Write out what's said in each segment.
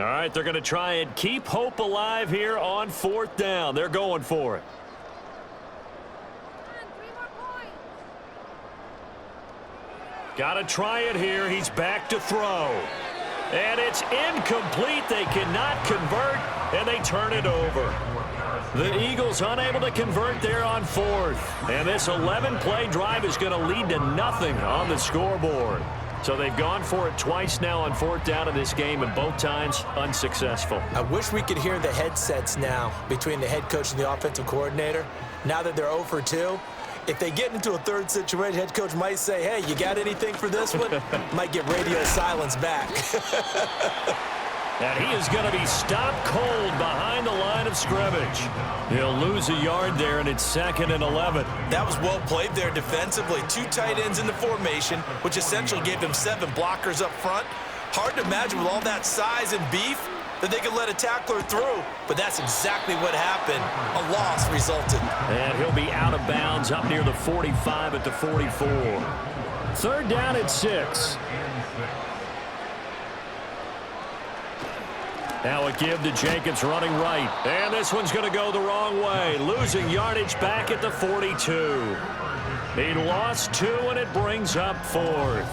All right, they're going to try and keep hope alive here on 4th down. They're going for it. Got to try it here. He's back to throw. And it's incomplete. They cannot convert, and they turn it over. The Eagles unable to convert there on 4th. And this 11-play drive is going to lead to nothing on the scoreboard. So they've gone for it twice now on 4th down in this game, and both times unsuccessful. I wish we could hear the headsets now between the head coach and the offensive coordinator. Now that they're 0 for 2, if they get into a third situation, head coach might say, hey, you got anything for this one? Might get radio silence back. And he is going to be stopped cold behind the line of scrimmage. He'll lose a yard there, and it's 2nd and 11. That was well played there defensively. 2 tight ends in the formation, which essentially gave them 7 blockers up front. Hard to imagine with all that size and beef that they could let a tackler through, but that's exactly what happened. A loss resulted. And he'll be out of bounds up near the 45 at the 44. 3rd down at 6. Now a give to Jenkins running right. And this one's going to go the wrong way. Losing yardage back at the 42. He lost 2, and it brings up 4th.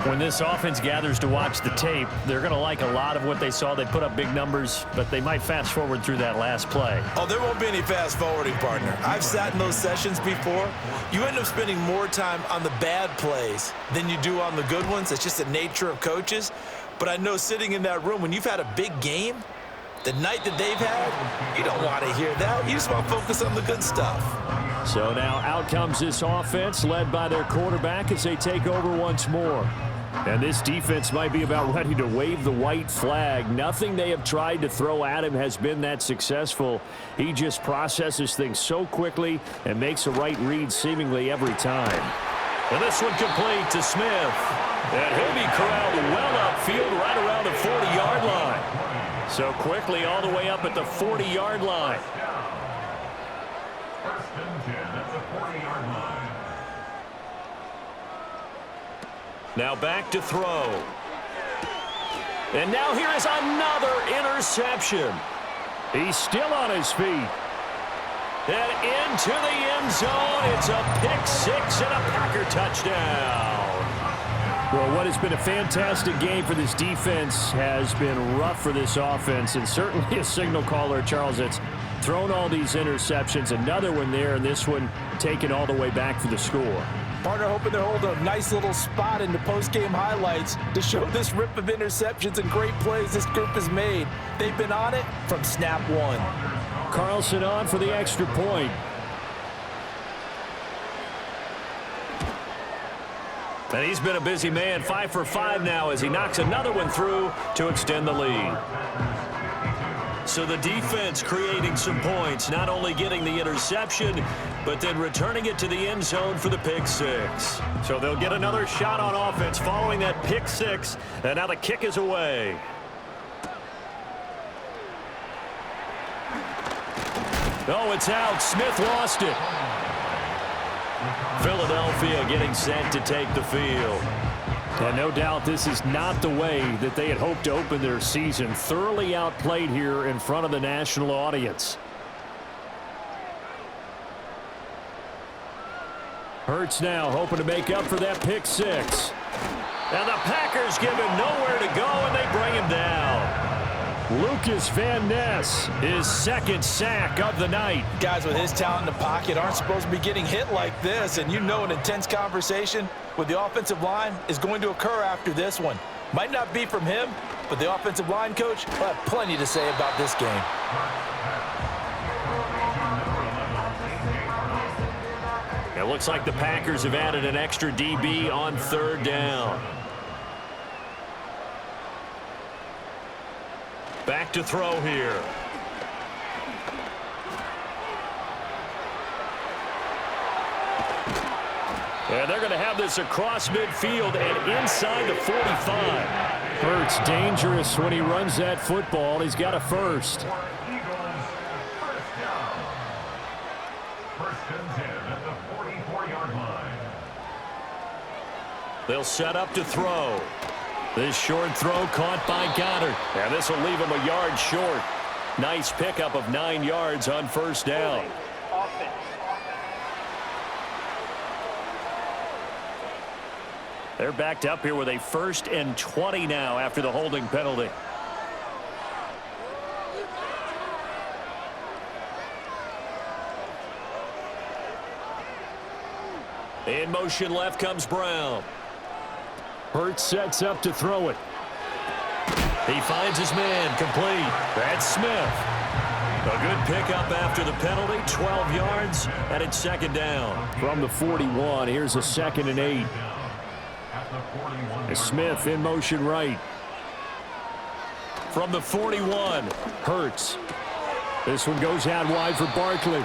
When this offense gathers to watch the tape, they're going to like a lot of what they saw. They put up big numbers, but they might fast forward through that last play. Oh, there won't be any fast forwarding, partner. I've sat in those sessions before. You end up spending more time on the bad plays than you do on the good ones. It's just the nature of coaches. But I know sitting in that room, when you've had a big game, the night that they've had, you don't want to hear that. You just want to focus on the good stuff. So now out comes this offense led by their quarterback as they take over once more. And this defense might be about ready to wave the white flag. Nothing they have tried to throw at him has been that successful. He just processes things so quickly and makes a right read seemingly every time. And this one complete to Smith. And he'll be corralled well upfield right around the 40-yard line. So quickly all the way up at the 40-yard line. First and 10 at the 40-yard line. Now back to throw. And now here is another interception. He's still on his feet. And into the end zone. It's a pick six and a Packer touchdown. Well, what has been a fantastic game for this defense has been rough for this offense, and certainly a signal caller, Charles, that's thrown all these interceptions. Another one there, and this one taken all the way back for the score. Partner hoping to hold a nice little spot in the post-game highlights to show this rip of interceptions and great plays this group has made. They've been on it from snap one. Carlson on for the extra point. And he's been a busy man, 5 for 5 now as he knocks another one through to extend the lead. So the defense creating some points, not only getting the interception, but then returning it to the end zone for the pick six. So they'll get another shot on offense following that pick six, and now the kick is away. Oh, it's out. Smith lost it. Philadelphia getting set to take the field. And no doubt this is not the way that they had hoped to open their season. Thoroughly outplayed here in front of the national audience. Hurts now hoping to make up for that pick six. And the Packers give him nowhere to go, and they bring him down. Lucas Van Ness, his second sack of the night. Guys with his talent in the pocket aren't supposed to be getting hit like this, and you know an intense conversation with the offensive line is going to occur after this one. Might not be from him, but the offensive line coach will have plenty to say about this game. It looks like the Packers have added an extra DB on third down. Back to throw here. And they're going to have this across midfield and inside the 45. Hurts dangerous when he runs that football. He's got a first. They'll set up to throw. This short throw caught by Goddard. And this will leave him a yard short. Nice pickup of 9 yards on first down. They're backed up here with a 1st and 20 now after the holding penalty. In motion left comes Brown. Hurts sets up to throw it. He finds his man, complete. That's Smith. A good pickup after the penalty, 12 yards, and it's 2nd down. From the 41, here's a 2nd and 8. Smith in motion right. From the 41, Hurts. This one goes out wide for Barkley.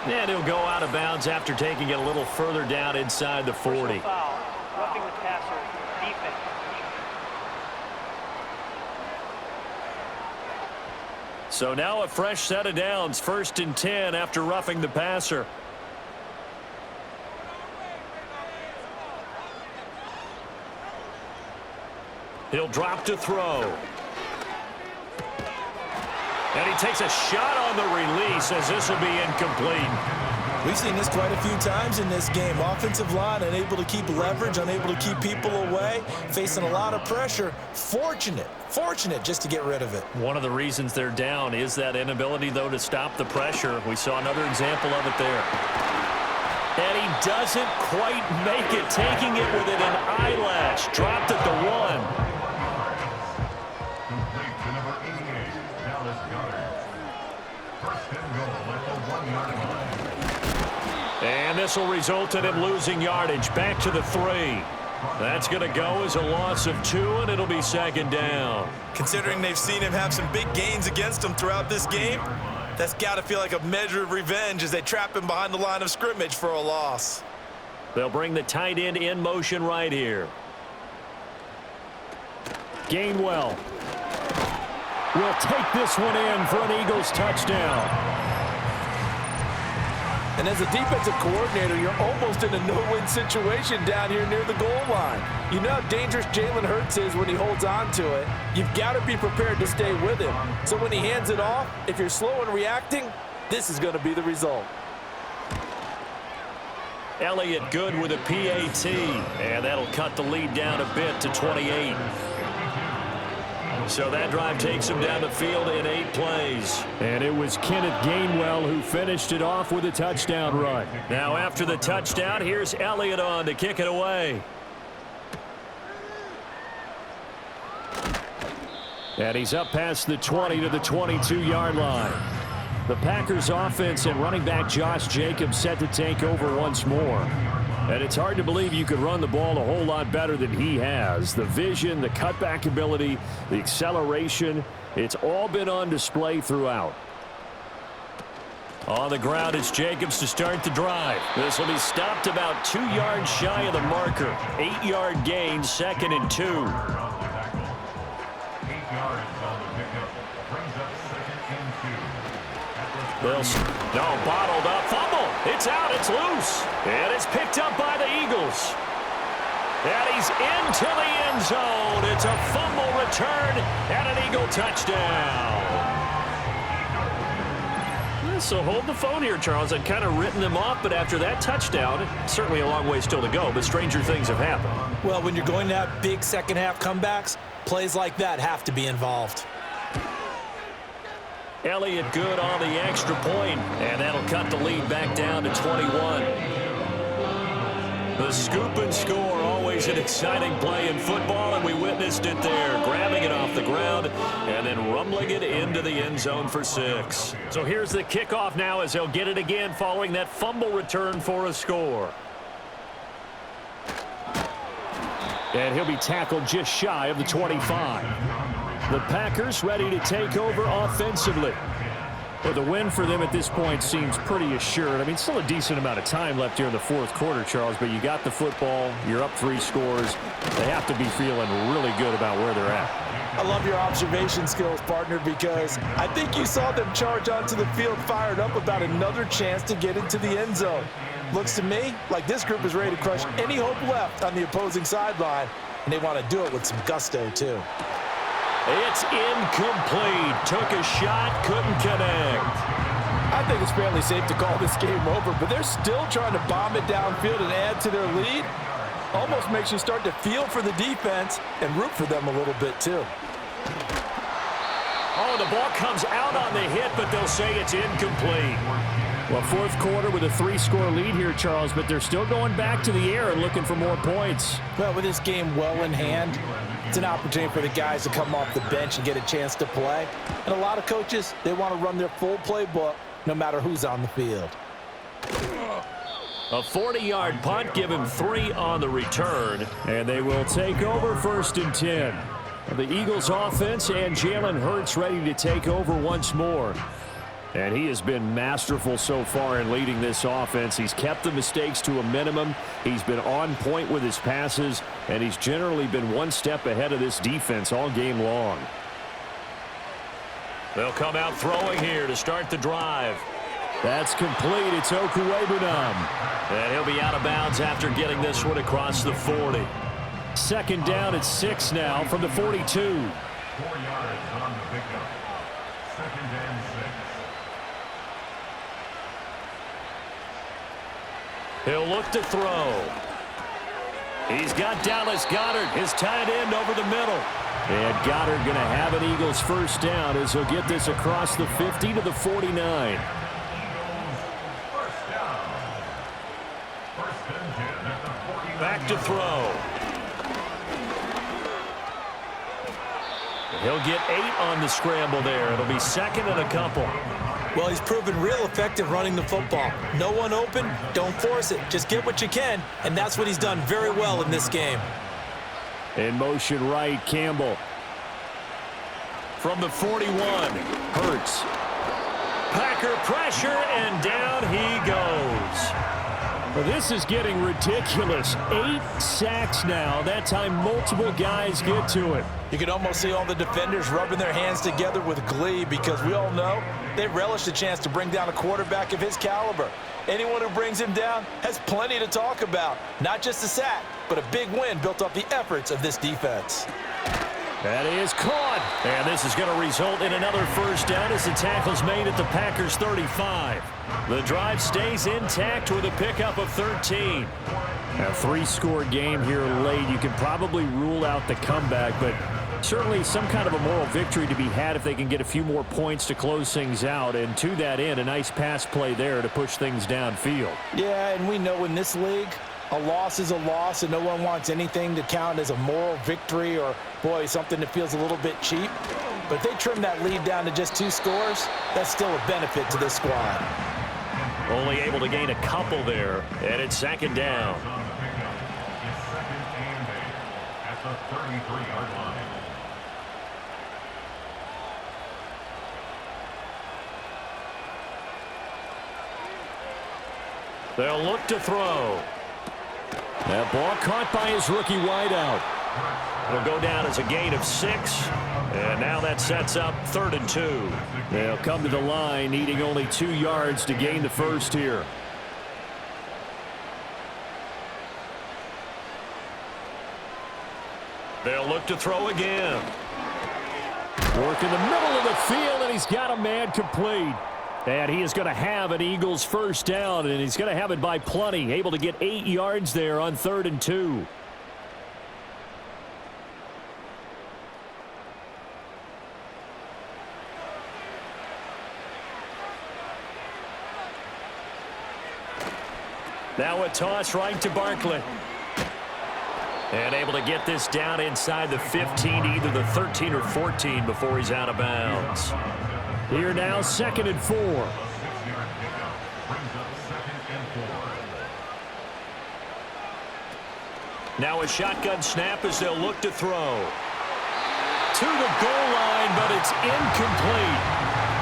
And he'll go out of bounds after taking it a little further down inside the 40. Roughing the passer, defense. So now a fresh set of downs, 1st and 10 after roughing the passer. He'll drop to throw. And he takes a shot on the release as this will be incomplete. We've seen this quite a few times in this game. Offensive line unable to keep leverage, unable to keep people away, facing a lot of pressure. Fortunate just to get rid of it. One of the reasons they're down is that inability, though, to stop the pressure. We saw another example of it there. And he doesn't quite make it, taking it within an eyelash. Dropped at the 1. Complete to number 88, Dallas Goddard. 1st and goal at the 1-yard line. And this will result in him losing yardage. Back to the 3. That's going to go as a loss of 2, and it'll be 2nd down. Considering they've seen him have some big gains against them throughout this game, that's got to feel like a measure of revenge as they trap him behind the line of scrimmage for a loss. They'll bring the tight end in motion right here. Gainwell will take this one in for an Eagles touchdown. And as a defensive coordinator, you're almost in a no-win situation down here near the goal line. You know how dangerous Jalen Hurts is when he holds on to it. You've got to be prepared to stay with him. So when he hands it off, if you're slow in reacting, this is going to be the result. Elliott good with a PAT, and that'll cut the lead down a bit to 28. So that drive takes him down the field in 8 plays. And it was Kenneth Gainwell who finished it off with a touchdown run. Now after the touchdown, here's Elliott on to kick it away. And he's up past the 20 to the 22-yard line. The Packers offense and running back Josh Jacobs set to take over once more. And it's hard to believe you could run the ball a whole lot better than he has. The vision, the cutback ability, the acceleration, it's all been on display throughout. On the ground, it's Jacobs to start the drive. This will be stopped about 2 yards shy of the marker. 8-yard gain, 2nd and 2. 8 yards on the pickup. Brings up 2nd and 2. Bottled up, fumble. It's out, it's loose. And it's picked up by the Eagles. And he's into the end zone. It's a fumble return and an Eagle touchdown. So hold the phone here, Charles. I'd kind of written them off, but after that touchdown, certainly a long way still to go, but stranger things have happened. Well, when you're going to have big second-half comebacks, plays like that have to be involved. Elliott good on the extra point, and that'll cut the lead back down to 21. The scoop and score, always an exciting play in football, and we witnessed it there, grabbing it off the ground and then rumbling it into the end zone for 6. So here's the kickoff now as they'll get it again following that fumble return for a score. And he'll be tackled just shy of the 25. The Packers ready to take over offensively. Well, the win for them at this point seems pretty assured. I mean, still a decent amount of time left here in the 4th quarter, Charles, but you got the football, you're up 3 scores. They have to be feeling really good about where they're at. I love your observation skills, partner, because I think you saw them charge onto the field fired up about another chance to get into the end zone. Looks to me like this group is ready to crush any hope left on the opposing sideline and they want to do it with some gusto, too. It's incomplete. Took a shot, couldn't connect. I think it's fairly safe to call this game over, but they're still trying to bomb it downfield and add to their lead. Almost makes you start to feel for the defense and root for them a little bit, too. Oh, the ball comes out on the hit, but they'll say it's incomplete. Well, fourth quarter with a 3-score lead here, Charles, but they're still going back to the air and looking for more points. Well, with this game well in hand, it's an opportunity for the guys to come off the bench and get a chance to play. And a lot of coaches, they want to run their full playbook no matter who's on the field. A 40-yard punt, give him 3 on the return. And they will take over 1st and 10. The Eagles offense and Jalen Hurts ready to take over once more. And he has been masterful so far in leading this offense. He's kept the mistakes to a minimum. He's been on point with his passes, and he's generally been one step ahead of this defense all game long. They'll come out throwing here to start the drive. That's complete. It's Okuwebunam. And he'll be out of bounds after getting this one across the 40. 2nd down at 6 now from the 42. 4 yards on the pickup. 2nd and 6. He'll look to throw. He's got Dallas Goedert, his tight end, over the middle. And Goddard going to have an Eagles 1st down as he'll get this across the 50 to the 49. Back to throw. He'll get 8 on the scramble there. It'll be 2nd and a couple. Well, he's proven real effective running the football. No one open, don't force it. Just get what you can, and that's what he's done very well in this game. In motion right, Campbell. From the 41, Hurts. Packer pressure, and down he goes. Well, this is getting ridiculous. 8 sacks now. That time multiple guys get to it. You can almost see all the defenders rubbing their hands together with glee because we all know they relish the chance to bring down a quarterback of his caliber. Anyone who brings him down has plenty to talk about. Not just a sack, but a big win built off the efforts of this defense. That is caught. And this is going to result in another 1st down as the tackle's made at the Packers' 35. The drive stays intact with a pickup of 13. A 3-score game here late. You can probably rule out the comeback, but certainly some kind of a moral victory to be had if they can get a few more points to close things out. And to that end, a nice pass play there to push things downfield. Yeah, and we know in this league, a loss is a loss, and no one wants anything to count as a moral victory or, boy, something that feels a little bit cheap. But if they trim that lead down to just 2 scores, that's still a benefit to this squad. Only able to gain a couple there, and it's 2nd down. It's 2nd and 8 at the 33-yard line. They'll look to throw. That ball caught by his rookie wideout. It'll go down as a gain of 6. And now that sets up 3rd and 2. They'll come to the line, needing only 2 yards to gain the 1st here. They'll look to throw again. Work in the middle of the field, and he's got a man complete. And he is going to have an Eagles 1st down, and he's going to have it by plenty. Able to get 8 yards there on 3rd and 2. Now a toss right to Barkley. And able to get this down inside the 15, either the 13 or 14 before he's out of bounds. Here now, 2nd and 4. Now a shotgun snap as they'll look to throw. To the goal line, but it's incomplete.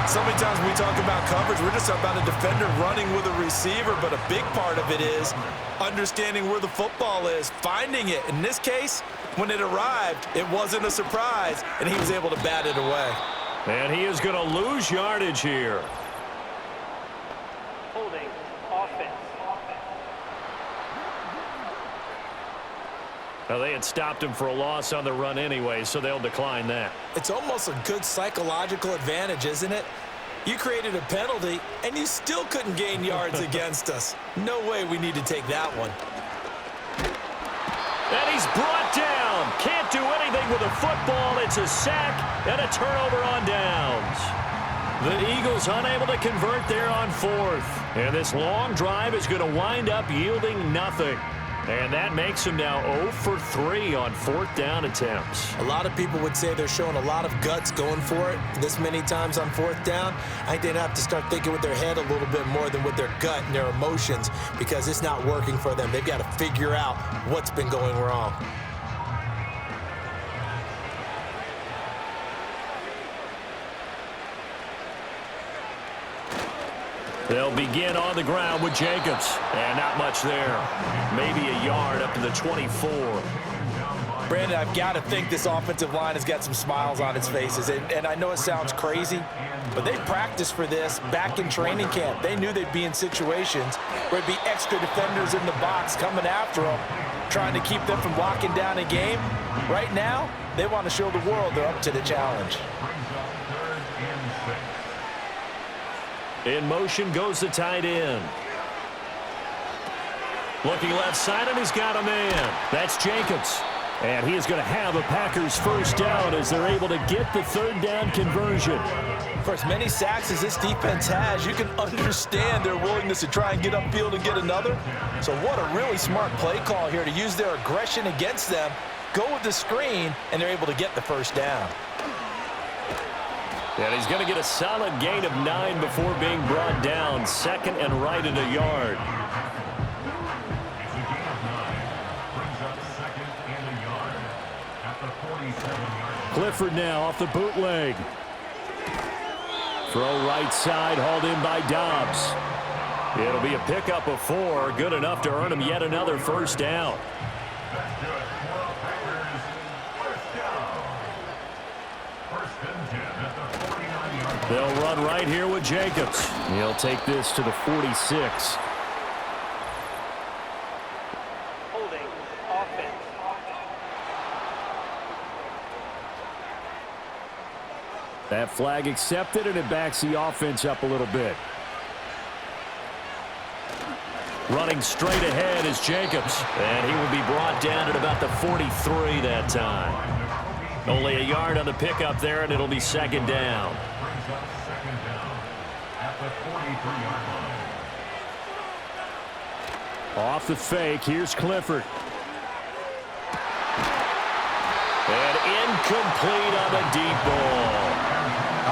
So many times when we talk about coverage, we're just about a defender running with a receiver, but a big part of it is understanding where the football is, finding it. In this case, when it arrived, it wasn't a surprise, and he was able to bat it away. And he is going to lose yardage here. Holding offense. Well, they had stopped him for a loss on the run anyway, so they'll decline that. It's almost a good psychological advantage, isn't it? You created a penalty, and you still couldn't gain yards against us. No way we need to take that one. And he's brought down. Can't do anything with a football. It's a sack and a turnover on downs. The Eagles unable to convert there on fourth. And this long drive is going to wind up yielding nothing. And that makes him now 0 for 3 on fourth down attempts. A lot of people would say they're showing a lot of guts going for it this many times on fourth down. I think they'd have to start thinking with their head a little bit more than with their gut and their emotions because it's not working for them. They've got to figure out what's been going wrong. They'll begin on the ground with Jacobs. And not much there. Maybe a yard up to the 24. Brandon, I've got to think this offensive line has got some smiles on its faces. And I know it sounds crazy, but they practiced for this back in training camp. They knew they'd be in situations where there'd be extra defenders in the box coming after them, trying to keep them from locking down a game. Right now, they want to show the world they're up to the challenge. In motion goes the tight end. Looking left side, and he's got a man. That's Jacobs. And he is going to have a Packers first down as they're able to get the third down conversion. For as many sacks as this defense has, you can understand their willingness to try and get upfield and get another. So what a really smart play call here to use their aggression against them, go with the screen, and they're able to get the first down. And he's going to get a solid gain of 9 before being brought down. Second and right at a yard. Clifford now off the bootleg. Throw right side, hauled in by Dobbs. It'll be a pickup of 4, good enough to earn him yet another first down. They'll run right here with Jacobs. He'll take this to the 46. Holding offense. That flag accepted, and it backs the offense up a little bit. Running straight ahead is Jacobs. And he will be brought down at about the 43 that time. Only a yard on the pickup there, and it'll be second down. Off the fake, here's Clifford. And incomplete on the deep ball.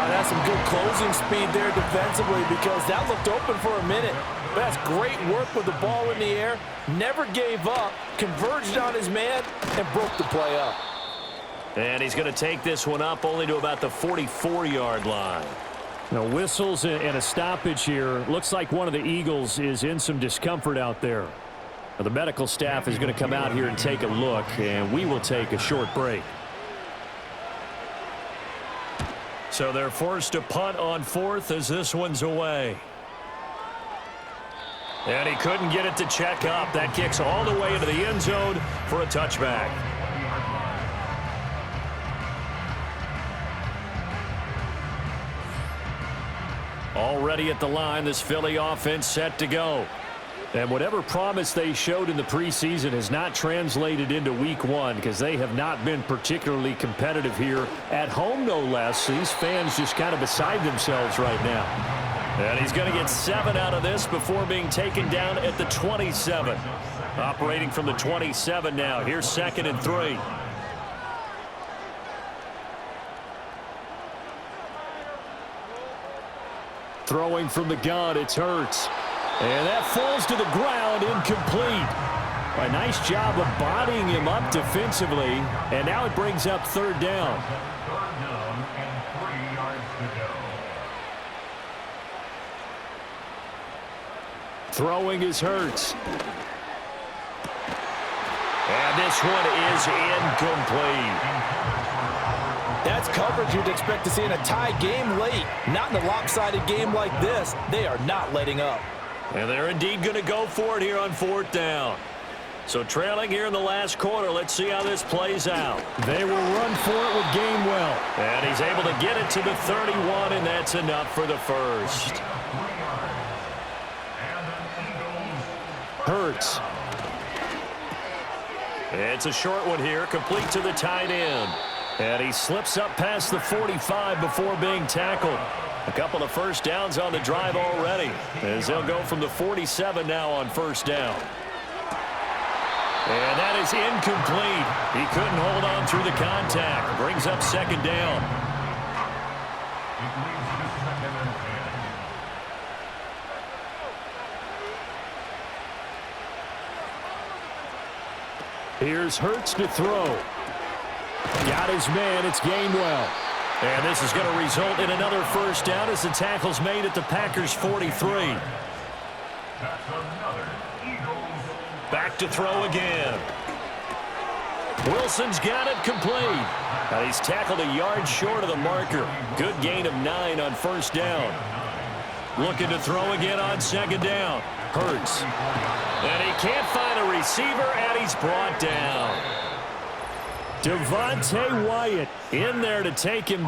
That's some good closing speed there defensively because that looked open for a minute. But that's great work with the ball in the air. Never gave up, converged on his man, and broke the play up. And he's going to take this one up only to about the 44-yard line. Now, whistles and a stoppage here. Looks like one of the Eagles is in some discomfort out there. Now, the medical staff is going to come out here and take a look, and we will take a short break. So they're forced to punt on fourth as this one's away. And he couldn't get it to check up. That kicks all the way into the end zone for a touchback. Already at the line, this Philly offense set to go. And whatever promise they showed in the preseason has not translated into week one because they have not been particularly competitive here at home, no less. These fans just kind of beside themselves right now. And he's going to get 7 out of this before being taken down at the 27. Operating from the 27 now. Here's 2nd and 3. Throwing from the gun, it's Hurts. And that falls to the ground, incomplete. A nice job of bodying him up defensively. And now it brings up 3rd down. Throwing is Hurts. And this one is incomplete. That's coverage you'd expect to see in a tie game late. Not in a lopsided game like this. They are not letting up. And they're indeed going to go for it here on 4th down. So trailing here in the last quarter. Let's see how this plays out. They will run for it with Gainwell. And he's able to get it to the 31, and that's enough for the first. Hurts. It's a short one here, complete to the tight end. And he slips up past the 45 before being tackled. A couple of first downs on the drive already, as they'll go from the 47 now on first down. And that is incomplete. He couldn't hold on through the contact. Brings up second down. Here's Hurts to throw. Got his man. It's Gainwell. And this is going to result in another first down as the tackle's made at the Packers' 43. Back to throw again. Wilson's got it complete. And he's tackled a yard short of the marker. Good gain of 9 on first down. Looking to throw again on second down. Hurts. And he can't find a receiver, and he's brought down. Devontae Wyatt in there to take him